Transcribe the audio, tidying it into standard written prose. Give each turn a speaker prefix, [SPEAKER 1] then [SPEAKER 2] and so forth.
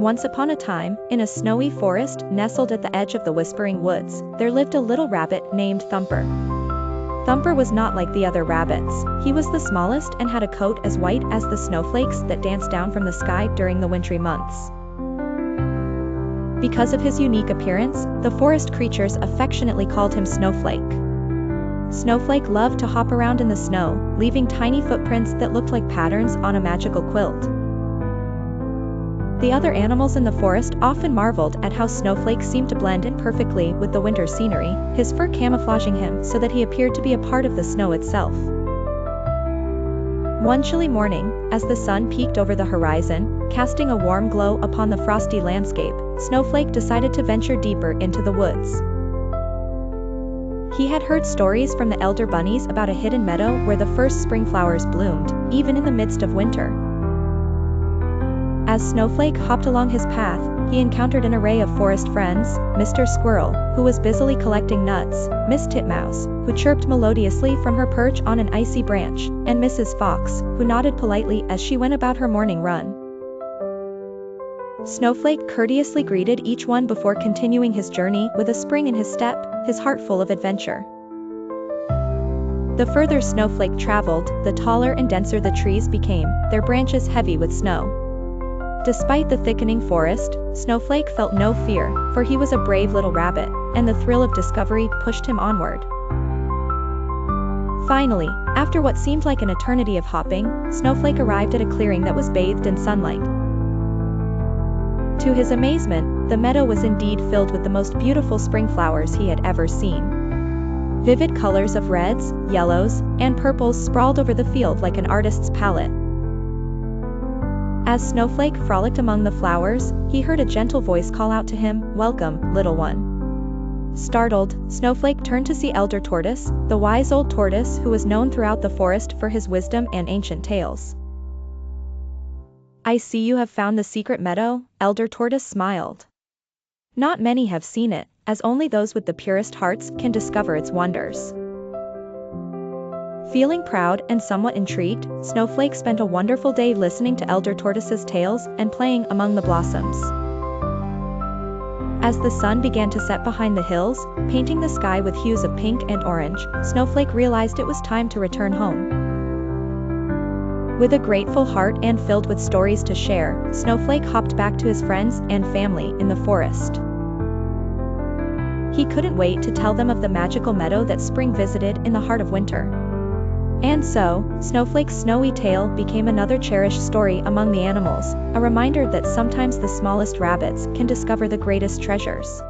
[SPEAKER 1] Once upon a time, in a snowy forest nestled at the edge of the Whispering Woods, there lived a little rabbit named Thumper. Thumper was not like the other rabbits. He was the smallest and had a coat as white as the snowflakes that danced down from the sky during the wintry months. Because of his unique appearance, the forest creatures affectionately called him Snowflake. Snowflake loved to hop around in the snow, leaving tiny footprints that looked like patterns on a magical quilt. The other animals in the forest often marveled at how Snowflake seemed to blend in perfectly with the winter scenery, his fur camouflaging him so that he appeared to be a part of the snow itself. One chilly morning, as the sun peeked over the horizon, casting a warm glow upon the frosty landscape, Snowflake decided to venture deeper into the woods. He had heard stories from the elder bunnies about a hidden meadow where the first spring flowers bloomed, even in the midst of winter. As Snowflake hopped along his path, he encountered an array of forest friends: Mr. Squirrel, who was busily collecting nuts, Miss Titmouse, who chirped melodiously from her perch on an icy branch, and Mrs. Fox, who nodded politely as she went about her morning run. Snowflake courteously greeted each one before continuing his journey with a spring in his step, his heart full of adventure. The further Snowflake traveled, the taller and denser the trees became, their branches heavy with snow. Despite the thickening forest, Snowflake felt no fear, for he was a brave little rabbit, and the thrill of discovery pushed him onward. Finally, after what seemed like an eternity of hopping, Snowflake arrived at a clearing that was bathed in sunlight. To his amazement, the meadow was indeed filled with the most beautiful spring flowers he had ever seen. Vivid colors of reds, yellows, and purples sprawled over the field like an artist's palette. As Snowflake frolicked among the flowers, he heard a gentle voice call out to him, "Welcome, little one." Startled, Snowflake turned to see Elder Tortoise, the wise old tortoise who was known throughout the forest for his wisdom and ancient tales. "I see you have found the secret meadow," Elder Tortoise smiled. "Not many have seen it, as only those with the purest hearts can discover its wonders." Feeling proud and somewhat intrigued, Snowflake spent a wonderful day listening to Elder Tortoise's tales and playing among the blossoms. As the sun began to set behind the hills, painting the sky with hues of pink and orange, Snowflake realized it was time to return home. With a grateful heart and filled with stories to share, Snowflake hopped back to his friends and family in the forest. He couldn't wait to tell them of the magical meadow that spring visited in the heart of winter. And so, Snowflake's snowy tale became another cherished story among the animals, a reminder that sometimes the smallest rabbits can discover the greatest treasures.